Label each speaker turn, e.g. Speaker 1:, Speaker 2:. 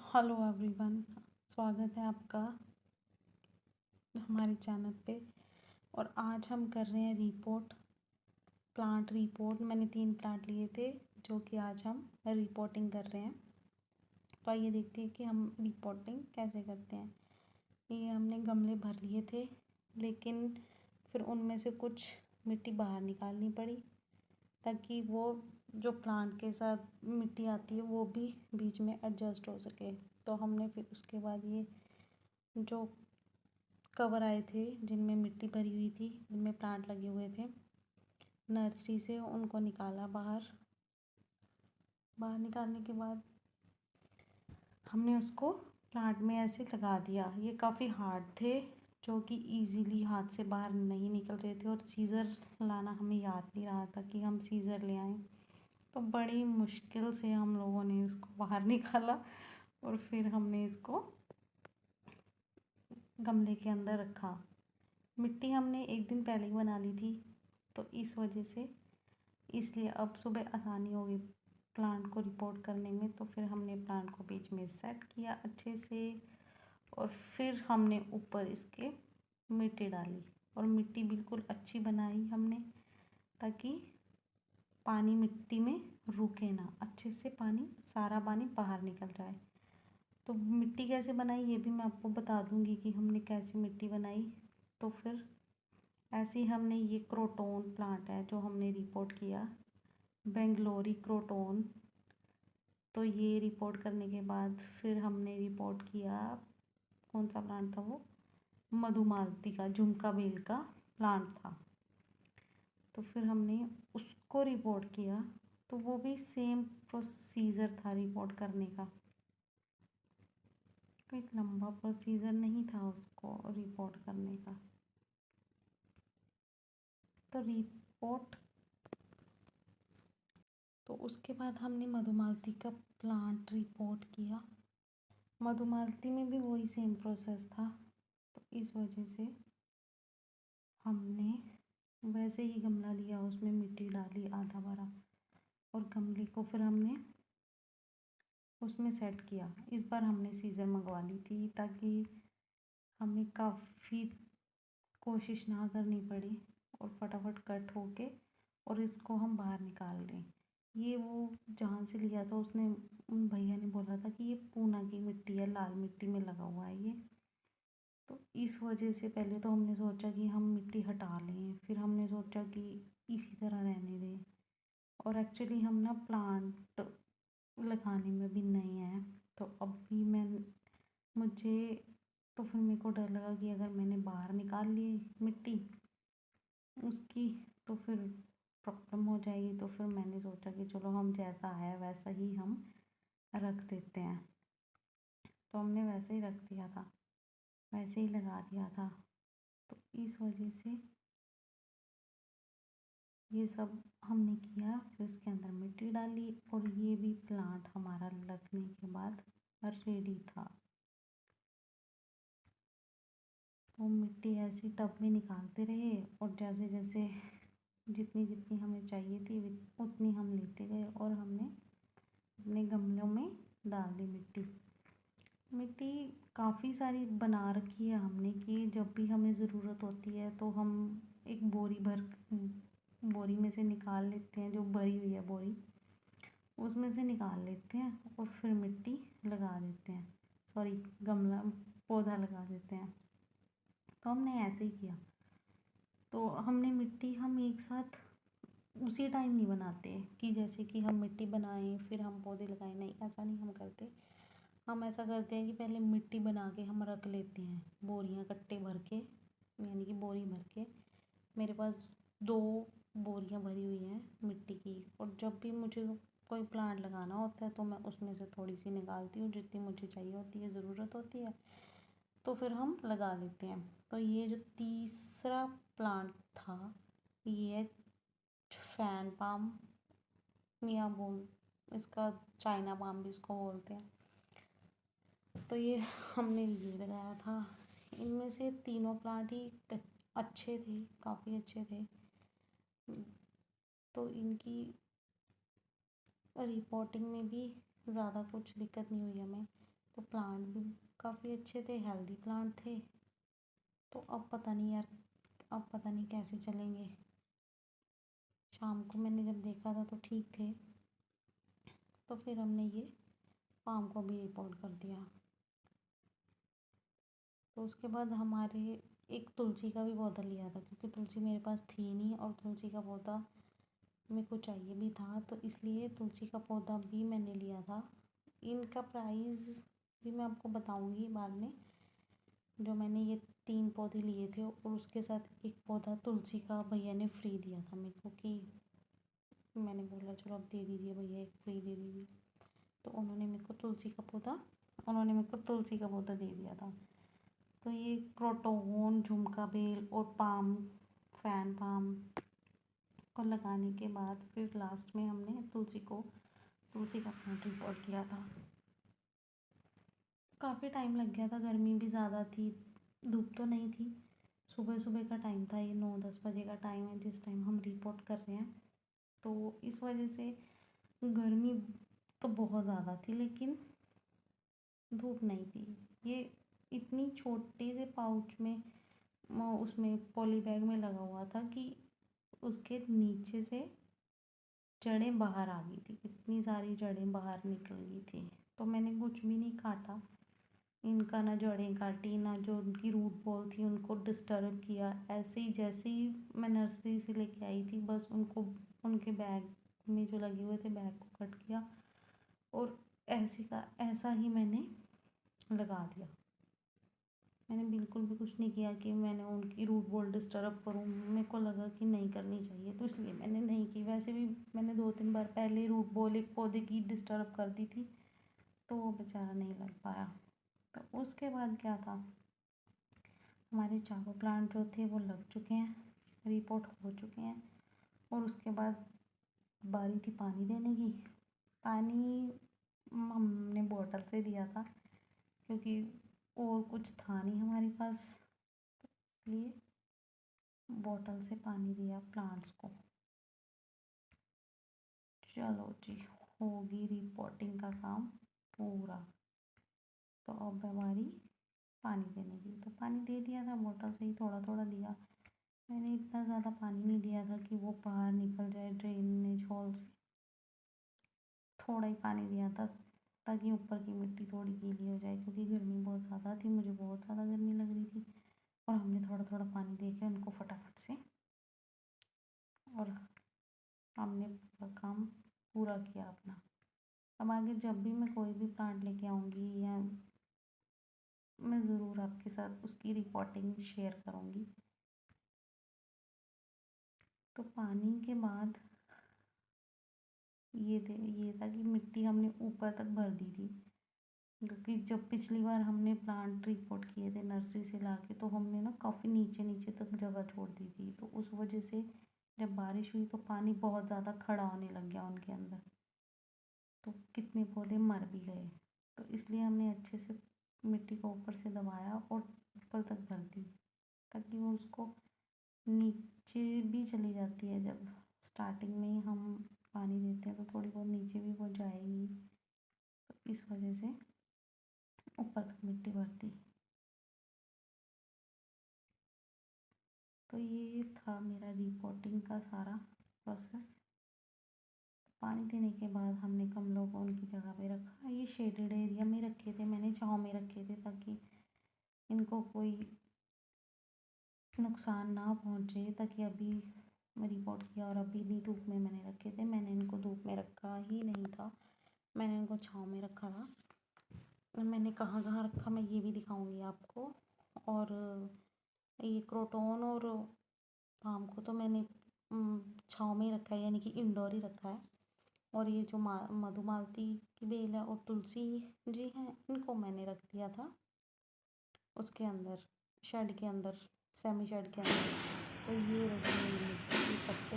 Speaker 1: Hello everyone, स्वागत है आपका हमारे चैनल पे। और आज हम कर रहे हैं प्लांट रिपोर्ट। मैंने 3 प्लांट लिए थे जो कि आज हम रिपोर्टिंग कर रहे हैं। तो आइए देखते हैं कि हम रिपोर्टिंग कैसे करते हैं। ये हमने गमले भर लिए थे, लेकिन फिर उनमें से कुछ मिट्टी बाहर निकालनी पड़ी ताकि वो जो प्लांट के साथ मिट्टी आती है वो भी बीच में एडजस्ट हो सके। तो हमने फिर उसके बाद ये जो कवर आए थे जिनमें मिट्टी भरी हुई थी, जिनमें प्लांट लगे हुए थे नर्सरी से, उनको निकाला बाहर। बाहर निकालने के बाद हमने उसको प्लांट में ऐसे लगा दिया। ये काफ़ी हार्ड थे, जो कि इजीली हाथ से बाहर नहीं निकल रहे थे, और सीज़र लाना हमें याद नहीं रहा था कि हम सीज़र ले आएँ। तो बड़ी मुश्किल से हम लोगों ने इसको बाहर निकाला और फिर हमने इसको गमले के अंदर रखा। मिट्टी हमने एक दिन पहले ही बना ली थी, तो इस वजह से इसलिए अब सुबह आसानी होगी प्लांट को रिपोर्ट करने में। तो फिर हमने प्लांट को बीच में सेट किया अच्छे से, और फिर हमने ऊपर इसके मिट्टी डाली, और मिट्टी बिल्कुल अच्छी बनाई हमने ताकि पानी मिट्टी में रुके ना, अच्छे से सारा पानी बाहर निकल जाए। तो मिट्टी कैसे बनाई ये भी मैं आपको बता दूंगी कि हमने कैसे मिट्टी बनाई। तो फिर ऐसे ही हमने ये क्रोटोन प्लांट है जो हमने रिपोर्ट किया, बेंगलोरी क्रोटोन। तो ये रिपोर्ट करने के बाद फिर हमने रिपोर्ट किया, कौन सा प्लांट था वो, मधुमालती का झुमका बेल का प्लांट था। तो फिर हमने उसको रिपोर्ट किया, तो वो भी सेम प्रोसीजर था रिपोर्ट करने का। कोई लंबा प्रोसीजर नहीं था उसको रिपोर्ट करने का। तो रिपोर्ट तो उसके बाद हमने मधुमालती का प्लांट रिपोर्ट किया। मधुमालती में भी वही सेम प्रोसेस था, तो इस वजह से हमने वैसे ही गमला लिया, उसमें मिट्टी डाली आधा भरा, और गमले को फिर हमने उसमें सेट किया। इस बार हमने सीज़र मंगवा ली थी ताकि हमें काफ़ी कोशिश ना करनी पड़ी, और फटाफट कट होके और इसको हम बाहर निकाल लें। ये वो जहाँ से लिया था उसने, उन भैया ने बोला था कि ये पूना की मिट्टी है, लाल मिट्टी में लगा हुआ है ये। तो इस वजह से पहले तो हमने सोचा कि हम मिट्टी हटा लें, फिर हमने सोचा कि इसी तरह रहने दें। और एक्चुअली हम ना प्लांट लगाने में भी नए हैं, तो अभी मुझे तो फिर मेरे को डर लगा कि अगर मैंने बाहर निकाल ली मिट्टी उसकी तो फिर प्रॉब्लम हो जाएगी। तो फिर मैंने सोचा कि चलो हम जैसा है वैसा ही हम रख देते हैं। तो हमने वैसे ही रख दिया था, वैसे ही लगा दिया था। तो इस वजह से ये सब हमने किया, फिर इसके अंदर मिट्टी डाली, और ये भी प्लांट हमारा लगने के बाद रेडी था। तो मिट्टी ऐसी टब में निकालते रहे, और जैसे जैसे जितनी जितनी हमें चाहिए थी उतनी हम लेते गए, और हमने अपने गमलों में डाल दी मिट्टी। मिट्टी काफ़ी सारी बना रखी है हमने कि जब भी हमें ज़रूरत होती है तो हम एक बोरी में से निकाल लेते हैं, जो भरी हुई है बोरी उसमें से निकाल लेते हैं, और फिर मिट्टी लगा देते हैं, सॉरी गमला पौधा लगा देते हैं। तो हमने ऐसे ही किया। तो हमने मिट्टी हम एक साथ उसी टाइम नहीं बनाते कि जैसे कि हम मिट्टी बनाएं फिर हम पौधे लगाएं, नहीं ऐसा नहीं हम करते। हम ऐसा करते हैं कि पहले मिट्टी बना के हम रख लेते हैं, बोरियां कट्टे भर के, यानी कि बोरी भर के। मेरे पास 2 बोरियां भरी हुई हैं मिट्टी की, और जब भी मुझे कोई प्लांट लगाना होता है तो मैं उसमें से थोड़ी सी निकालती हूँ, जितनी मुझे चाहिए होती है, ज़रूरत होती है, तो फिर हम लगा लेते हैं। तो ये जो तीसरा प्लांट था ये फैन पाम, या बोल इसका चाइना पाम भी इसको बोलते हैं। तो ये हमने ये लगाया था। इनमें से तीनों प्लांट ही अच्छे थे, काफ़ी अच्छे थे। तो इनकी रिपोर्टिंग में भी ज़्यादा कुछ दिक्कत नहीं हुई हमें। तो प्लांट भी काफ़ी अच्छे थे, हेल्दी प्लांट थे। तो अब पता नहीं यार, अब पता नहीं कैसे चलेंगे। शाम को मैंने जब देखा था तो ठीक थे, तो फिर हमने ये पाम को भी रिपोर्ट कर दिया। तो उसके बाद हमारे एक तुलसी का भी पौधा लिया था, क्योंकि तुलसी मेरे पास थी नहीं और तुलसी का पौधा मेरे को चाहिए भी था, तो इसलिए तुलसी का पौधा भी मैंने लिया था। इनका प्राइस भी मैं आपको बताऊंगी बाद में। जो मैंने ये 3 पौधे लिए थे और उसके साथ एक पौधा तुलसी का भैया ने फ्री दिया था मेरे को, कि मैंने बोला चलो अब दे दीजिए भैया, एक फ्री दे दीजिए। तो उन्होंने मेरे को तुलसी का पौधा दे दिया था। तो ये क्रोटोन, झुमका बेल और पाम, फैन पाम को लगाने के बाद फिर लास्ट में हमने तुलसी का प्लांट रिपोर्ट किया था। काफ़ी टाइम लग गया था, गर्मी भी ज़्यादा थी, धूप तो नहीं थी। सुबह सुबह का टाइम था, ये 9-10 बजे का टाइम है जिस टाइम हम रिपोर्ट कर रहे हैं। तो इस वजह से गर्मी तो बहुत ज़्यादा थी, लेकिन धूप नहीं थी। ये इतनी छोटे से पाउच में उसमें पॉली बैग में लगा हुआ था कि उसके नीचे से जड़ें बाहर आ गई थी, इतनी सारी जड़ें बाहर निकल गई थी। तो मैंने कुछ भी नहीं काटा इनका, ना जड़ें काटी, ना जो उनकी रूट बॉल थी उनको डिस्टर्ब किया। ऐसे ही जैसे ही मैं नर्सरी से लेके आई थी, बस उनको उनके बैग में जो लगे हुए थे बैग को कट किया और ऐसा ही मैंने लगा दिया। मैंने बिल्कुल भी कुछ नहीं किया कि मैंने उनकी रूट बॉल डिस्टर्ब करूँ। मेरे को लगा कि नहीं करनी चाहिए, तो इसलिए मैंने नहीं की। वैसे भी मैंने 2-3 बार पहले रूट बॉल एक पौधे की डिस्टर्ब कर दी थी, तो वो बेचारा नहीं लग पाया। तो उसके बाद क्या था, हमारे चारों प्लांट जो थे वो लग चुके हैं, रिपोर्ट हो चुके हैं। और उसके बाद बारी थी पानी देने की। पानी हमने बॉटल से दिया था, क्योंकि और कुछ था नहीं हमारे पास, इसलिए बॉटल से पानी दिया प्लांट्स को। चलो जी, होगी रिपोर्टिंग का काम पूरा। तो अब हमारी पानी देने की, तो पानी दे दिया था, बॉटल से ही थोड़ा थोड़ा दिया। मैंने इतना ज़्यादा पानी नहीं दिया था कि वो बाहर निकल जाए ड्रेनेज होल से, थोड़ा ही पानी दिया था ताकि ऊपर की मिट्टी थोड़ी गीली हो जाए, क्योंकि गर्मी बहुत ज़्यादा थी, मुझे बहुत ज़्यादा गर्मी लग रही थी। और हमने थोड़ा थोड़ा पानी दे के उनको फटाफट से, और हमने पूरा काम पूरा किया अपना। अब आगे जब भी मैं कोई भी प्लांट लेके आऊँगी, या मैं ज़रूर आपके साथ उसकी रिपोर्टिंग शेयर करूँगी। तो पानी के बाद ये था कि मिट्टी हमने ऊपर तक भर दी थी, क्योंकि जब पिछली बार हमने प्लांट रिपोर्ट किए थे नर्सरी से लाके, तो हमने ना काफ़ी नीचे नीचे तक जगह छोड़ दी थी। तो उस वजह से जब बारिश हुई तो पानी बहुत ज़्यादा खड़ा होने लग गया उनके अंदर, तो कितने पौधे मर भी गए। तो इसलिए हमने अच्छे से मिट्टी को ऊपर से दबाया और ऊपर तक भर दी, ताकि वो उसको नीचे भी चली जाती है। जब स्टार्टिंग में ही हम पानी देते हैं तो थोड़ी बहुत नीचे भी वो जाएगी, तो इस वजह से ऊपर तक मिट्टी भरती। तो ये था मेरा रिपोर्टिंग का सारा प्रोसेस। पानी देने के बाद हमने गमलों को उनकी जगह पे रखा। ये शेडेड एरिया में रखे थे, मैंने छाँव में रखे थे, ताकि इनको कोई नुकसान ना पहुँचे। ताकि अभी मैं रिपोर्ट किया और अभी नहीं धूप में मैंने रखे थे, मैंने इनको धूप में रखा ही नहीं था, मैंने इनको छाँव में रखा था। मैंने कहाँ कहाँ रखा मैं ये भी दिखाऊंगी आपको। और ये क्रोटोन और पाम को तो मैंने छाँव में ही रखा है, यानी कि इंडोर ही रखा है। और ये जो मधुमालती की बेल है और तुलसी जी हैं, इनको मैंने रख दिया था उसके अंदर, शेड के अंदर, सेमी शेड के अंदर। तो ये रही मेरी मिट्टी के कट्टे